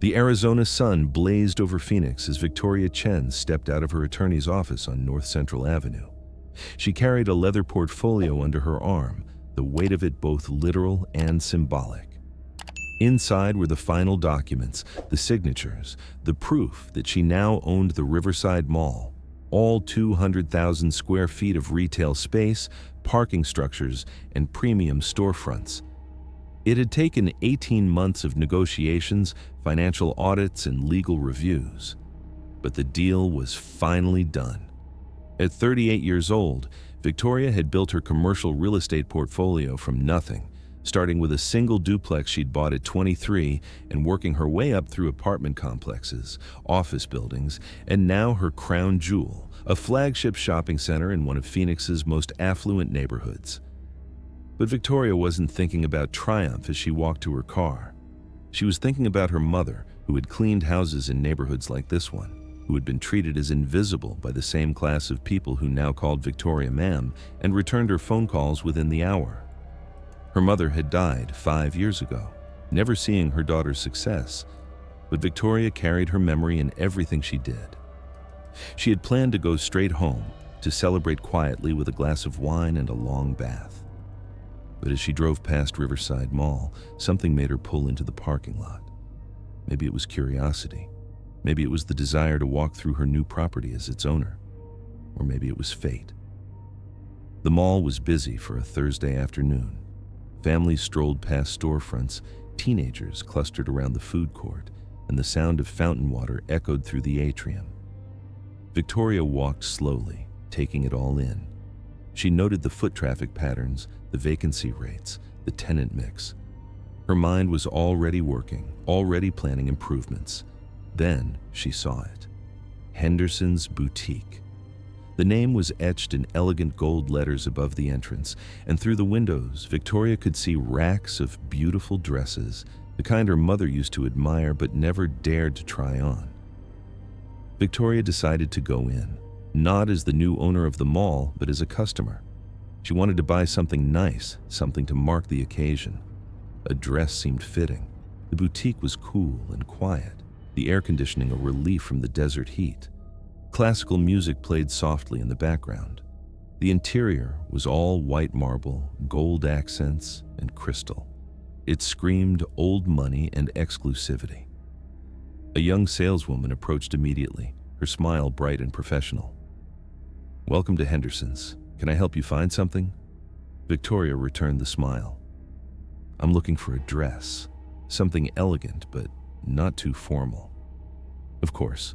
The Arizona sun blazed over Phoenix as Victoria Chen stepped out of her attorney's office on North Central Avenue. She carried a leather portfolio under her arm, the weight of it both literal and symbolic. Inside were the final documents, the signatures, the proof that she now owned the Riverside Mall, all 200,000 square feet of retail space, parking structures, and premium storefronts. It had taken 18 months of negotiations, financial audits, and legal reviews. But the deal was finally done. At 38 years old, Victoria had built her commercial real estate portfolio from nothing, starting with a single duplex she'd bought at 23 and working her way up through apartment complexes, office buildings, and now her crown jewel, a flagship shopping center in one of Phoenix's most affluent neighborhoods. But Victoria wasn't thinking about triumph as she walked to her car. She was thinking about her mother, who had cleaned houses in neighborhoods like this one, who had been treated as invisible by the same class of people who now called Victoria ma'am and returned her phone calls within the hour. Her mother had died 5 years ago, never seeing her daughter's success, but Victoria carried her memory in everything she did. She had planned to go straight home, to celebrate quietly with a glass of wine and a long bath. But as she drove past Riverside Mall, something made her pull into the parking lot. Maybe it was curiosity. Maybe it was the desire to walk through her new property as its owner. Or maybe it was fate. The mall was busy for a Thursday afternoon. Families strolled past storefronts, teenagers clustered around the food court, and the sound of fountain water echoed through the atrium. Victoria walked slowly, taking it all in. She noted the foot traffic patterns, the vacancy rates, the tenant mix. Her mind was already working, already planning improvements. Then she saw it. Henderson's Boutique. The name was etched in elegant gold letters above the entrance, and through the windows, Victoria could see racks of beautiful dresses, the kind her mother used to admire but never dared to try on. Victoria decided to go in, not as the new owner of the mall, but as a customer. She wanted to buy something nice, something to mark the occasion. A dress seemed fitting. The boutique was cool and quiet, the air conditioning a relief from the desert heat. Classical music played softly in the background. The interior was all white marble, gold accents, and crystal. It screamed old money and exclusivity. A young saleswoman approached immediately, her smile bright and professional. "Welcome to Henderson's. Can I help you find something?" Victoria returned the smile. "I'm looking for a dress, something elegant but not too formal." "Of course."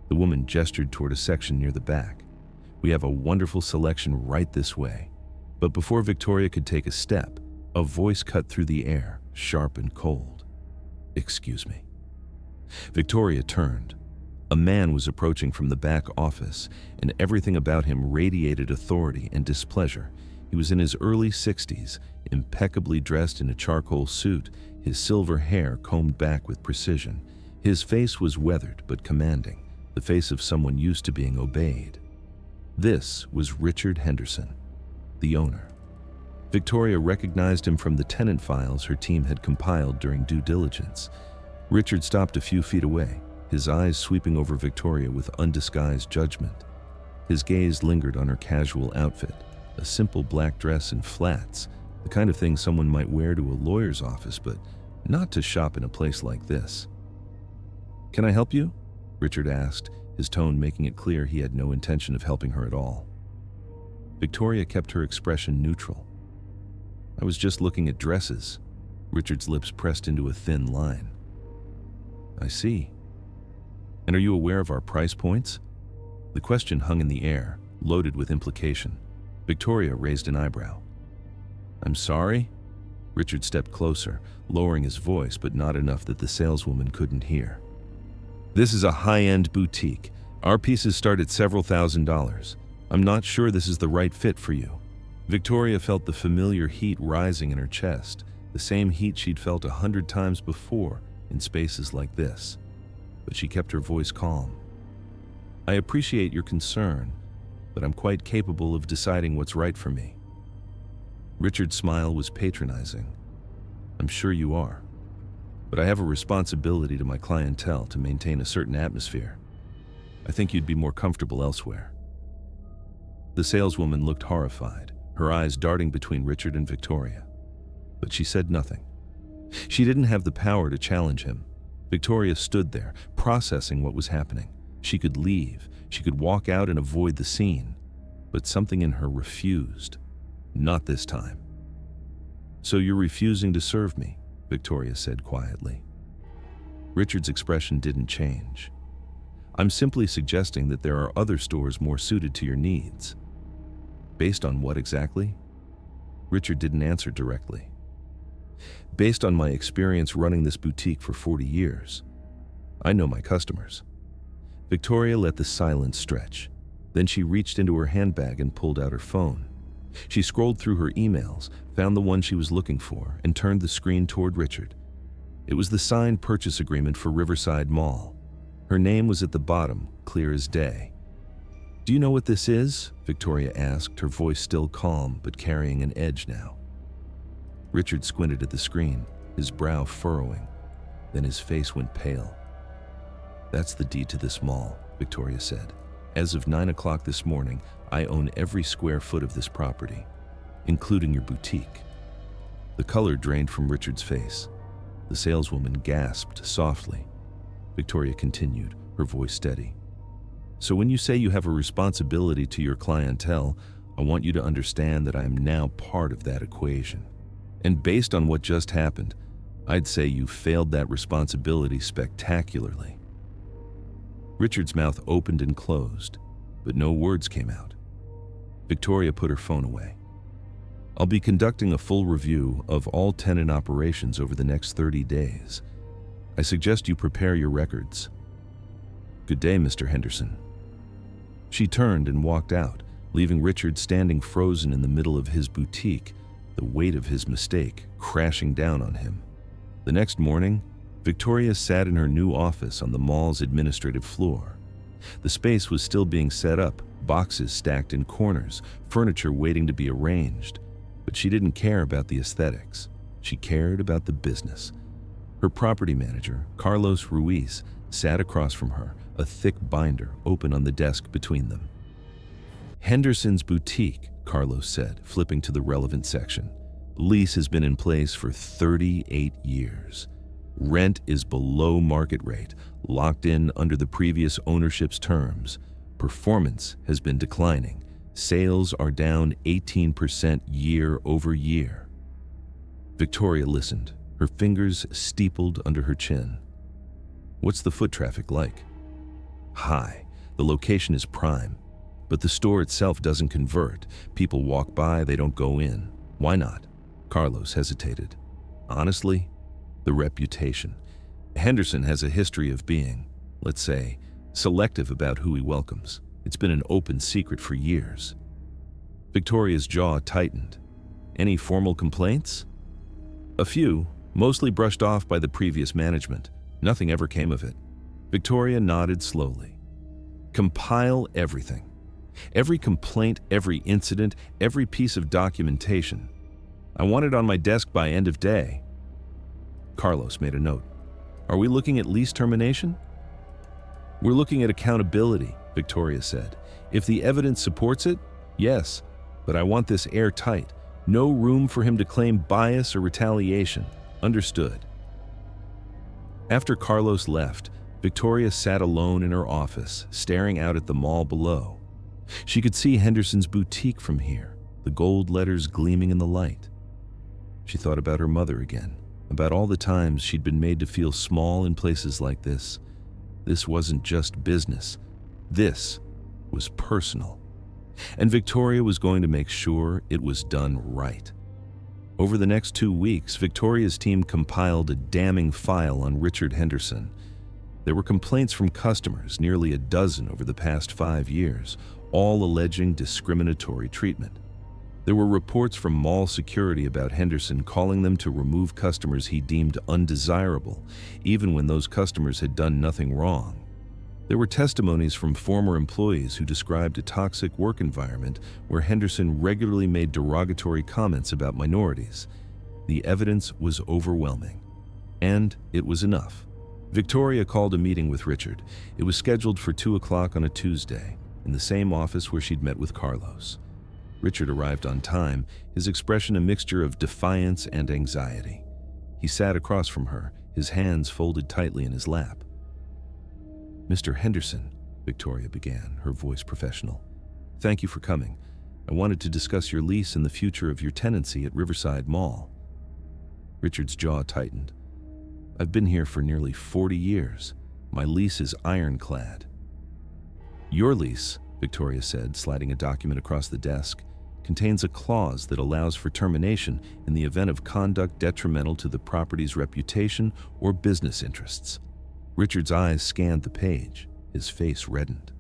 The woman gestured toward a section near the back. "We have a wonderful selection right this way." But before Victoria could take a step, a voice cut through the air, sharp and cold. "Excuse me." Victoria turned. A man was approaching from the back office, and everything about him radiated authority and displeasure. He was in his early 60s, impeccably dressed in a charcoal suit, his silver hair combed back with precision. His face was weathered but commanding, the face of someone used to being obeyed. This was Richard Henderson, the owner. Victoria recognized him from the tenant files her team had compiled during due diligence. Richard stopped a few feet away, his eyes sweeping over Victoria with undisguised judgment. His gaze lingered on her casual outfit, a simple black dress and flats, the kind of thing someone might wear to a lawyer's office, but not to shop in a place like this. "Can I help you?" Richard asked, his tone making it clear he had no intention of helping her at all. Victoria kept her expression neutral. "I was just looking at dresses." Richard's lips pressed into a thin line. "I see. And are you aware of our price points?" The question hung in the air, loaded with implication. Victoria raised an eyebrow. "I'm sorry?" Richard stepped closer, lowering his voice, but not enough that the saleswoman couldn't hear. "This is a high-end boutique. Our pieces start at several $1,000s. I'm not sure this is the right fit for you." Victoria felt the familiar heat rising in her chest, the same heat she'd felt 100 times before in spaces like this. But she kept her voice calm. "I appreciate your concern, but I'm quite capable of deciding what's right for me." Richard's smile was patronizing. "I'm sure you are. but I have a responsibility to my clientele to maintain a certain atmosphere. I think you'd be more comfortable elsewhere." The saleswoman looked horrified, her eyes darting between Richard and Victoria. But she said nothing. She didn't have the power to challenge him. Victoria stood there, processing what was happening. She could leave, she could walk out and avoid the scene, but something in her refused. Not this time. "So you're refusing to serve me," Victoria said quietly. Richard's expression didn't change. "I'm simply suggesting that there are other stores more suited to your needs." "Based on what exactly?" Richard didn't answer directly. "Based on my experience running this boutique for 40 years. I know my customers." Victoria let the silence stretch. Then she reached into her handbag and pulled out her phone. She scrolled through her emails, found the one she was looking for, and turned the screen toward Richard. It was the signed purchase agreement for Riverside Mall. Her name was at the bottom, clear as day. "Do you know what this is?" Victoria asked, her voice still calm but carrying an edge now. Richard squinted at the screen, his brow furrowing. Then his face went pale. "That's the deed to this mall," Victoria said. "As of 9 o'clock this morning, I own every square foot of this property, including your boutique." The color drained from Richard's face. The saleswoman gasped softly. Victoria continued, her voice steady. "So when you say you have a responsibility to your clientele, I want you to understand that I am now part of that equation. And based on what just happened, I'd say you failed that responsibility spectacularly." Richard's mouth opened and closed, but no words came out. Victoria put her phone away. "I'll be conducting a full review of all tenant operations over the next 30 days. I suggest you prepare your records. Good day, Mr. Henderson." She turned and walked out, leaving Richard standing frozen in the middle of his boutique, the weight of his mistake crashing down on him. The next morning, Victoria sat in her new office on the mall's administrative floor. The space was still being set up, boxes stacked in corners, furniture waiting to be arranged. But she didn't care about the aesthetics. She cared about the business. Her property manager, Carlos Ruiz, sat across from her, a thick binder open on the desk between them. "Henderson's Boutique," Carlos said, flipping to the relevant section. "Lease has been in place for 38 years. Rent is below market rate, locked in under the previous ownership's terms. Performance has been declining. Sales are down 18% year over year." Victoria listened, her fingers steepled under her chin. "What's the foot traffic like?" "High. The location is prime. But the store itself doesn't convert. People walk by, they don't go in. Why not?" Carlos hesitated. "Honestly, the reputation. Henderson has a history of being, let's say, selective about who he welcomes. It's been an open secret for years." Victoria's jaw tightened. "Any formal complaints?" "A few, mostly brushed off by the previous management. Nothing ever came of it." Victoria nodded slowly. "Compile everything. Every complaint, every incident, every piece of documentation. I want it on my desk by end of day." Carlos made a note. "Are we looking at lease termination?" "We're looking at accountability," Victoria said. "If the evidence supports it, yes, but I want this airtight. No room for him to claim bias or retaliation. Understood?" After Carlos left, Victoria sat alone in her office, staring out at the mall below. She could see Henderson's boutique from here, the gold letters gleaming in the light. She thought about her mother again, about all the times she'd been made to feel small in places like this. This wasn't just business. This was personal. And Victoria was going to make sure it was done right. Over the next 2 weeks, Victoria's team compiled a damning file on Richard Henderson. There were complaints from customers, nearly a dozen over the past 5 years, all alleging discriminatory treatment. There were reports from mall security about Henderson calling them to remove customers he deemed undesirable, even when those customers had done nothing wrong. There were testimonies from former employees who described a toxic work environment where Henderson regularly made derogatory comments about minorities. The evidence was overwhelming. And it was enough. Victoria called a meeting with Richard. It was scheduled for 2 o'clock on a Tuesday, in the same office where she'd met with Carlos. Richard arrived on time, his expression a mixture of defiance and anxiety. He sat across from her, his hands folded tightly in his lap. "Mr. Henderson," Victoria began, her voice professional. "Thank you for coming. I wanted to discuss your lease and the future of your tenancy at Riverside Mall." Richard's jaw tightened. "I've been here for nearly 40 years. My lease is ironclad." "Your lease," Victoria said, sliding a document across the desk, "contains a clause that allows for termination in the event of conduct detrimental to the property's reputation or business interests." Richard's eyes scanned the page. His face reddened.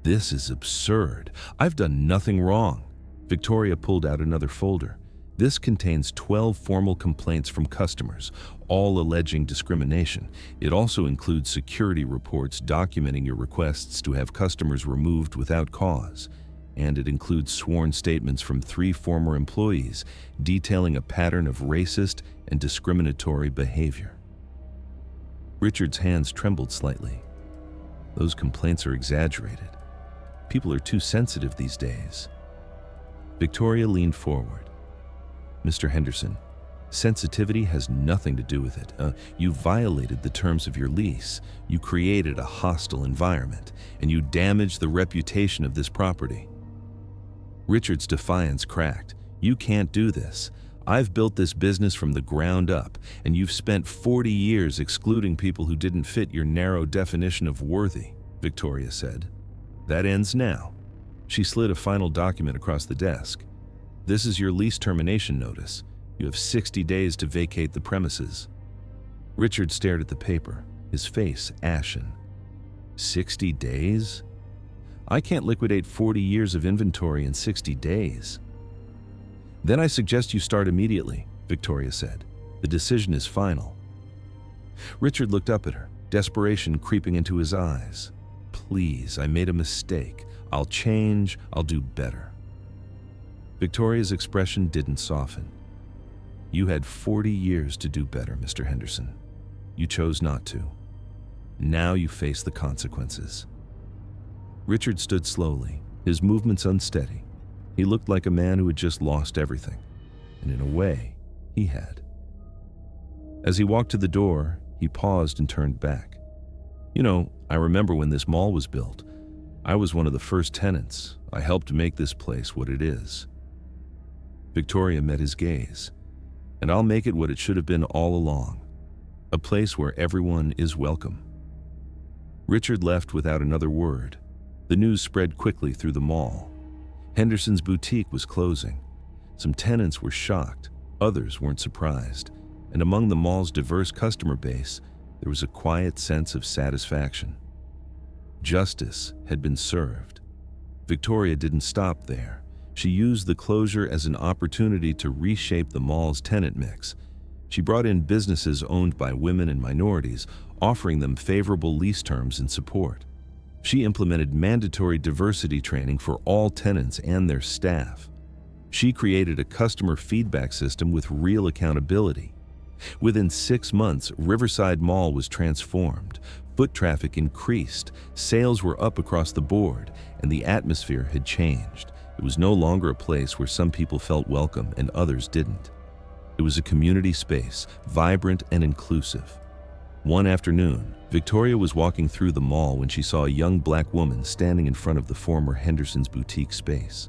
"This is absurd. I've done nothing wrong." Victoria pulled out another folder. "This contains 12 formal complaints from customers, all alleging discrimination. It also includes security reports documenting your requests to have customers removed without cause. And it includes sworn statements from 3 former employees detailing a pattern of racist and discriminatory behavior." Richard's hands trembled slightly. Those complaints are exaggerated. People are too sensitive these days. Victoria leaned forward. "Mr. Henderson, sensitivity has nothing to do with it. You violated the terms of your lease. You created a hostile environment, and you damaged the reputation of this property." Richard's defiance cracked. "You can't do this. I've built this business from the ground up, and you've spent 40 years excluding people who didn't fit your narrow definition of worthy," Victoria said. "That ends now." She slid a final document across the desk. "This is your lease termination notice. You have 60 days to vacate the premises." Richard stared at the paper, his face ashen. 60 days? I can't liquidate 40 years of inventory in 60 days. "Then I suggest you start immediately," Victoria said. "The decision is final." Richard looked up at her, desperation creeping into his eyes. "Please, I made a mistake. I'll change. I'll do better." Victoria's expression didn't soften. "You had 40 years to do better, Mr. Henderson. You chose not to. Now you face the consequences." Richard stood slowly, his movements unsteady. He looked like a man who had just lost everything, and in a way, he had. As he walked to the door, he paused and turned back. "You know, I remember when this mall was built. I was one of the first tenants. I helped make this place what it is." Victoria met his gaze. "And I'll make it what it should have been all along. A place where everyone is welcome." Richard left without another word. The news spread quickly through the mall. Henderson's boutique was closing. Some tenants were shocked, others weren't surprised, and among the mall's diverse customer base, there was a quiet sense of satisfaction. Justice had been served. Victoria didn't stop there. She used the closure as an opportunity to reshape the mall's tenant mix. She brought in businesses owned by women and minorities, offering them favorable lease terms and support. She implemented mandatory diversity training for all tenants and their staff. She created a customer feedback system with real accountability. Within 6 months, Riverside Mall was transformed. Foot traffic increased, sales were up across the board, and the atmosphere had changed. It was no longer a place where some people felt welcome and others didn't. It was a community space, vibrant and inclusive. One afternoon, Victoria was walking through the mall when she saw a young black woman standing in front of the former Henderson's boutique space.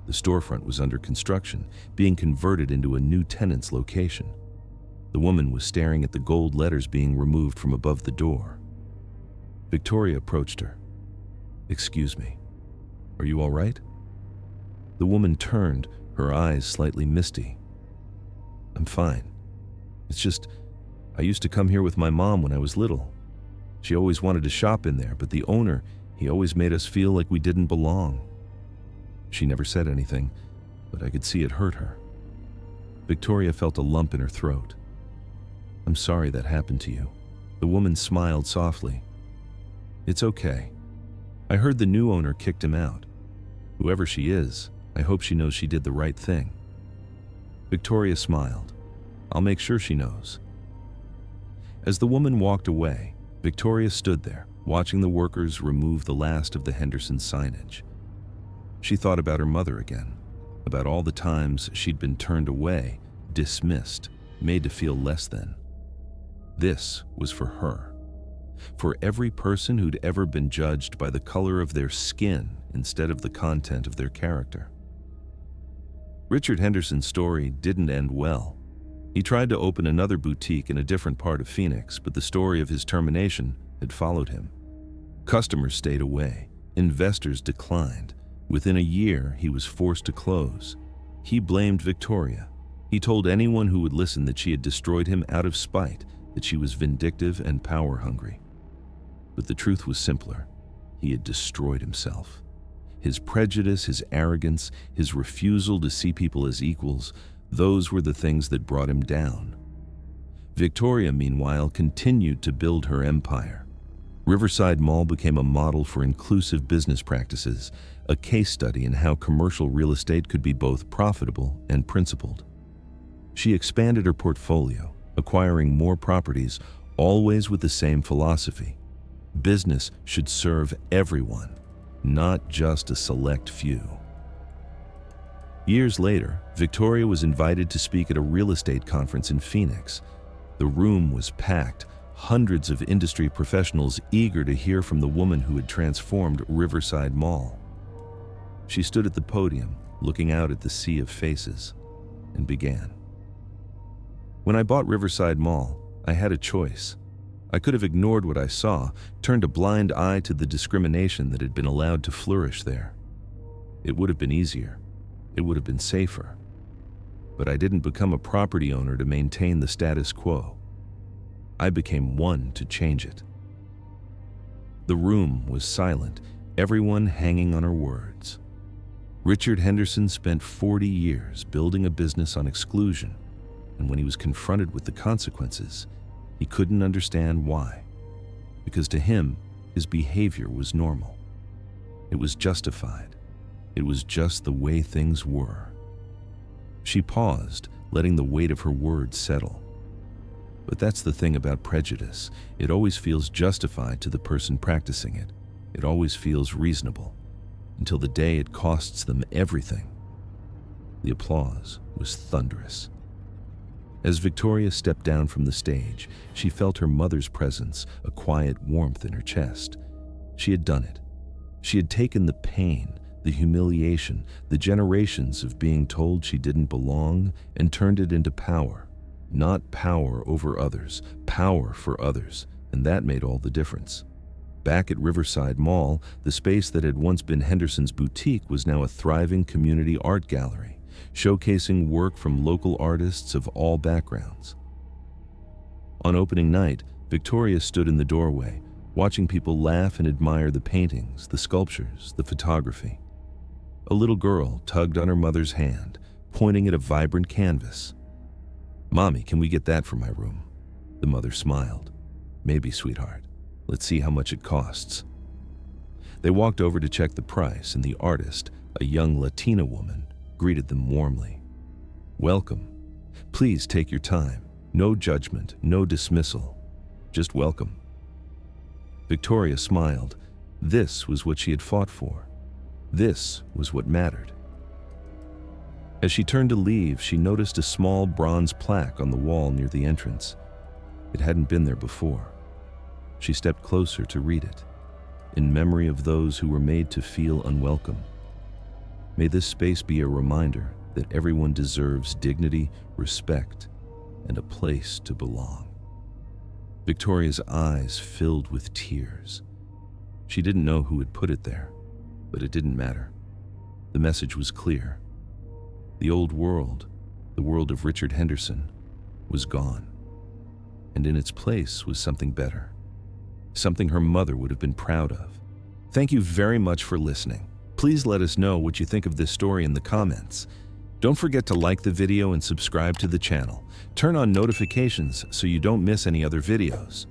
The storefront was under construction, being converted into a new tenant's location. The woman was staring at the gold letters being removed from above the door. Victoria approached her. "Excuse me, are you all right?" The woman turned, her eyes slightly misty. "I'm fine. It's just, I used to come here with my mom when I was little. She always wanted to shop in there, but the owner, he always made us feel like we didn't belong." She never said anything, but I could see it hurt her. Victoria felt a lump in her throat. "I'm sorry that happened to you." The woman smiled softly. "It's okay. I heard the new owner kicked him out. Whoever she is, I hope she knows she did the right thing." Victoria smiled. "I'll make sure she knows." As the woman walked away, Victoria stood there, watching the workers remove the last of the Henderson signage. She thought about her mother again, about all the times she'd been turned away, dismissed, made to feel less than. This was for her. For every person who'd ever been judged by the color of their skin instead of the content of their character. Richard Henderson's story didn't end well. He tried to open another boutique in a different part of Phoenix, but the story of his termination had followed him. Customers stayed away. Investors declined. Within a year, he was forced to close. He blamed Victoria. He told anyone who would listen that she had destroyed him out of spite, that she was vindictive and power-hungry. But the truth was simpler. He had destroyed himself. His prejudice, his arrogance, his refusal to see people as equals, those were the things that brought him down. Victoria, meanwhile, continued to build her empire. Riverside Mall became a model for inclusive business practices, a case study in how commercial real estate could be both profitable and principled. She expanded her portfolio, acquiring more properties, always with the same philosophy. Business should serve everyone, not just a select few. Years later, Victoria was invited to speak at a real estate conference in Phoenix. The room was packed, hundreds of industry professionals eager to hear from the woman who had transformed Riverside Mall. She stood at the podium, looking out at the sea of faces, and began. When I bought Riverside Mall, I had a choice. I could have ignored what I saw, turned a blind eye to the discrimination that had been allowed to flourish there. It would have been easier. It would have been safer. But I didn't become a property owner to maintain the status quo. I became one to change it. The room was silent, everyone hanging on her words. Richard Henderson spent 40 years building a business on exclusion, and when he was confronted with the consequences, he couldn't understand why. Because to him, his behavior was normal. It was justified. It was just the way things were. She paused, letting the weight of her words settle. But that's the thing about prejudice. It always feels justified to the person practicing it. It always feels reasonable, until the day it costs them everything. The applause was thunderous. As Victoria stepped down from the stage, she felt her mother's presence, a quiet warmth in her chest. She had done it. She had taken the pain, the humiliation, the generations of being told she didn't belong, and turned it into power. Not power over others, power for others, and that made all the difference. Back at Riverside Mall, the space that had once been Henderson's boutique was now a thriving community art gallery, showcasing work from local artists of all backgrounds. On opening night, Victoria stood in the doorway, watching people laugh and admire the paintings, the sculptures, the photography. A little girl tugged on her mother's hand, pointing at a vibrant canvas. "Mommy, can we get that for my room?" The mother smiled. "Maybe, sweetheart. Let's see how much it costs." They walked over to check the price, and the artist, a young Latina woman, greeted them warmly. "Welcome. Please take your time. No judgment, no dismissal. Just welcome." Victoria smiled. This was what she had fought for. This was what mattered. As she turned to leave, she noticed a small bronze plaque on the wall near the entrance. It hadn't been there before. She stepped closer to read it, in memory of those who were made to feel unwelcome. May this space be a reminder that everyone deserves dignity, respect, and a place to belong. Victoria's eyes filled with tears. She didn't know who had put it there, but it didn't matter. The message was clear. The old world, the world of Richard Henderson, was gone. And in its place was something better. Something her mother would have been proud of. Thank you very much for listening. Please let us know what you think of this story in the comments. Don't forget to like the video and subscribe to the channel. Turn on notifications so you don't miss any other videos.